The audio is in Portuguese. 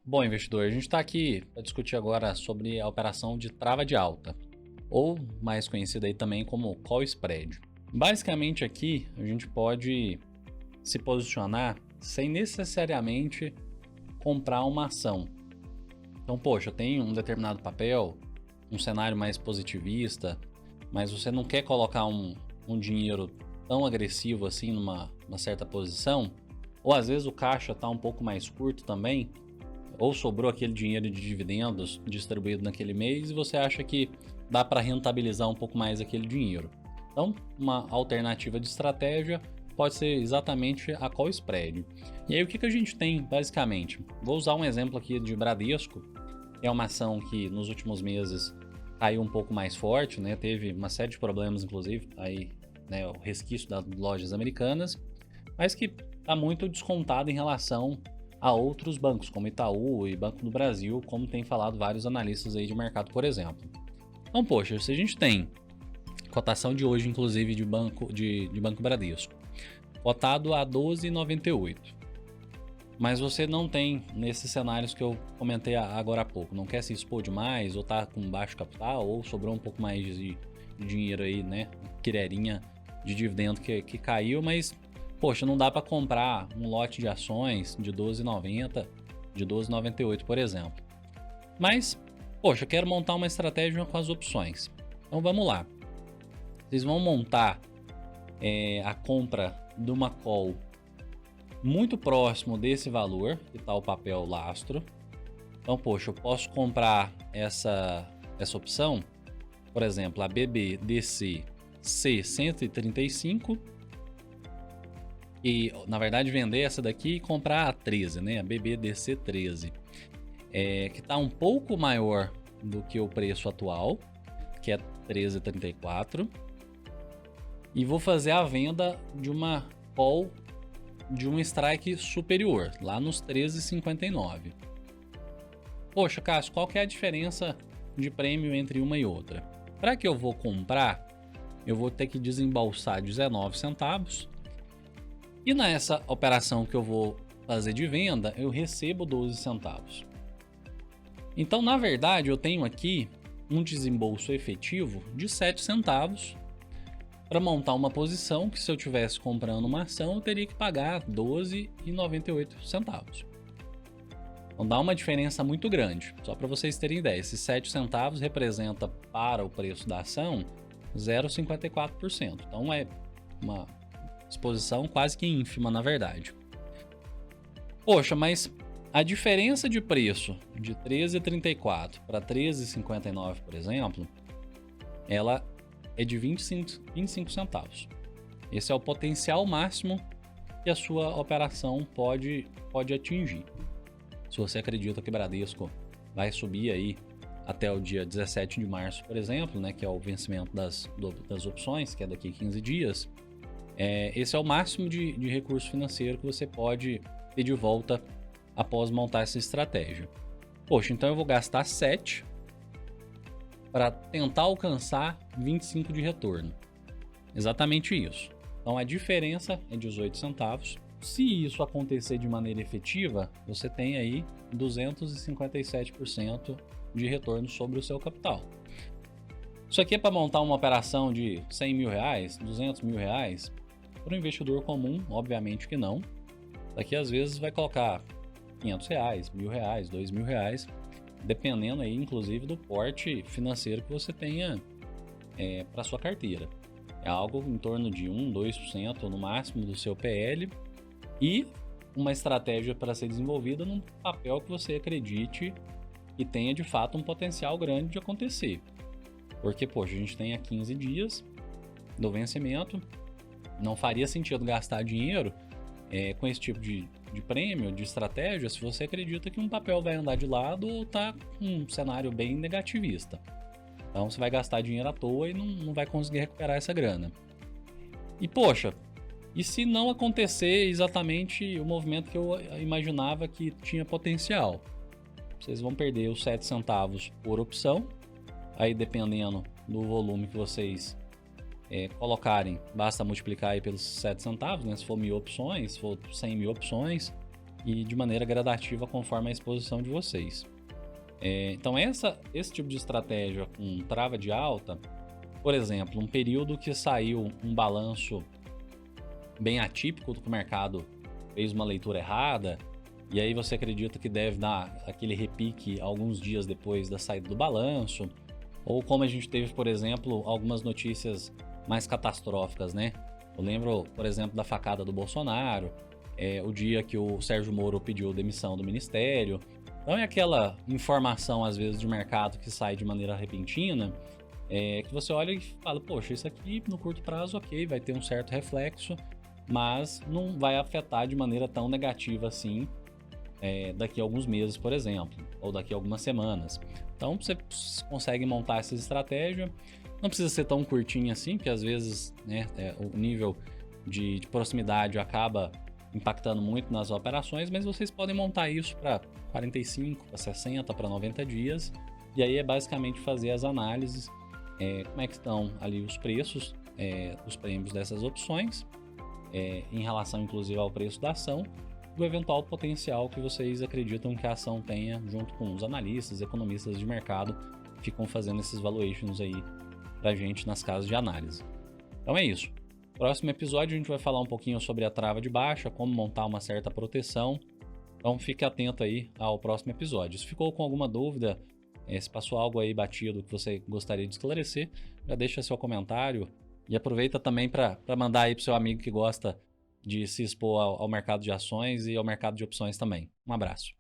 Bom, investidor, a gente está aqui para discutir agora sobre a operação de trava de alta, ou mais conhecida aí também como call spread. Basicamente aqui a gente pode se posicionar sem necessariamente comprar uma ação. Então, poxa, eu tenho um determinado papel, um cenário mais positivista, mas você não quer colocar um dinheiro tão agressivo assim numa certa posição, ou às vezes o caixa está um pouco mais curto também, ou sobrou aquele dinheiro de dividendos distribuído naquele mês e você acha que dá para rentabilizar um pouco mais aquele dinheiro. Então, uma alternativa de estratégia pode ser exatamente a call spread. E aí o que a gente tem basicamente? Vou usar um exemplo aqui de Bradesco, que é uma ação que nos últimos meses caiu um pouco mais forte, né? Teve uma série de problemas, inclusive, aí, né, o resquício das lojas americanas, mas que está muito descontado em relação a outros bancos, como Itaú e Banco do Brasil, como tem falado vários analistas aí de mercado, por exemplo. Então, poxa, se a gente tem cotação de hoje, inclusive, de Banco Bradesco, cotado a 12,98, mas você não tem nesses cenários que eu comentei agora há pouco, não quer se expor demais, ou tá com baixo capital, ou sobrou um pouco mais de dinheiro aí, né, quirerinha de dividendo que caiu, mas poxa, não dá para comprar um lote de ações de 12,90, de 12,98, por exemplo. Mas, poxa, eu quero montar uma estratégia com as opções. Então vamos lá. Vocês vão montar a compra de uma call muito próximo desse valor, que está o papel lastro. Então, poxa, eu posso comprar essa opção, por exemplo, a BBDC C135, e na verdade vender essa daqui e comprar a 13, né, a BBDC 13, que está um pouco maior do que o preço atual, que é 13,34, e vou fazer a venda de uma call de um strike superior, lá nos 13,59. Poxa, Cássio, qual que é a diferença de prêmio entre uma e outra? Para que eu vou comprar, eu vou ter que desembolsar 19 centavos, e nessa operação que eu vou fazer de venda, eu recebo 12 centavos. Então, na verdade, eu tenho aqui um desembolso efetivo de 7 centavos para montar uma posição que, se eu tivesse comprando uma ação, eu teria que pagar 12,98 centavos. Então dá uma diferença muito grande. Só para vocês terem ideia, esses 7 centavos representa para o preço da ação 0,54%. Então é uma exposição quase que ínfima, na verdade. Poxa, mas a diferença de preço de 13,34 para 13,59, por exemplo, ela é de 25 centavos. Esse é o potencial máximo que a sua operação pode atingir. Se você acredita que Bradesco vai subir aí até o dia 17 de março, por exemplo, né, que é o vencimento das opções, que é daqui a 15 dias, esse é o máximo de recurso financeiro que você pode ter de volta após montar essa estratégia. Poxa, então eu vou gastar 7 para tentar alcançar 25 de retorno. Exatamente isso. Então a diferença é 18 centavos. Se isso acontecer de maneira efetiva, você tem aí 257% de retorno sobre o seu capital. Isso aqui é para montar uma operação de 100 mil reais, 200 mil reais? Para um investidor comum, obviamente que não. Daqui às vezes vai colocar 500 reais, mil reais, 2 mil reais, dependendo aí, inclusive, do porte financeiro que você tenha para sua carteira. É algo em torno de 1, 2% no máximo do seu PL, e uma estratégia para ser desenvolvida num papel que você acredite e tenha de fato um potencial grande de acontecer. Porque, poxa, a gente tem 15 dias do vencimento, não faria sentido gastar dinheiro com esse tipo de prêmio, de estratégia, se você acredita que um papel vai andar de lado ou está com um cenário bem negativista. Então você vai gastar dinheiro à toa e não vai conseguir recuperar essa grana. E poxa, e se não acontecer exatamente o movimento que eu imaginava que tinha potencial? Vocês vão perder os 7 centavos por opção, aí dependendo do volume que vocês colocarem, basta multiplicar aí pelos 7 centavos, né? Se for 1.000 opções, se for 100 mil opções, e de maneira gradativa conforme a exposição de vocês. Então esse tipo de estratégia com trava de alta, por exemplo, um período que saiu um balanço bem atípico do que o mercado fez uma leitura errada, e aí você acredita que deve dar aquele repique alguns dias depois da saída do balanço, ou como a gente teve, por exemplo, algumas notícias mais catastróficas, né? Eu lembro, por exemplo, da facada do Bolsonaro, o dia que o Sérgio Moro pediu demissão do ministério. Então é aquela informação, às vezes, de mercado que sai de maneira repentina, que você olha e fala, poxa, isso aqui no curto prazo, ok, vai ter um certo reflexo, mas não vai afetar de maneira tão negativa assim daqui a alguns meses, por exemplo, ou daqui a algumas semanas. Então você consegue montar essa estratégia, não precisa ser tão curtinho assim, porque às vezes o nível de proximidade acaba impactando muito nas operações, mas vocês podem montar isso para 45, para 60, para 90 dias, e aí é basicamente fazer as análises, como é que estão ali os preços, os prêmios dessas opções, em relação inclusive ao preço da ação, do eventual potencial que vocês acreditam que a ação tenha, junto com os analistas, economistas de mercado, que ficam fazendo esses valuations aí pra gente nas casas de análise. Então é isso. Próximo episódio a gente vai falar um pouquinho sobre a trava de baixa, como montar uma certa proteção. Então fique atento aí ao próximo episódio. Se ficou com alguma dúvida, se passou algo aí batido que você gostaria de esclarecer, já deixa seu comentário e aproveita também para mandar aí pro seu amigo que gosta de se expor ao mercado de ações e ao mercado de opções também. Um abraço.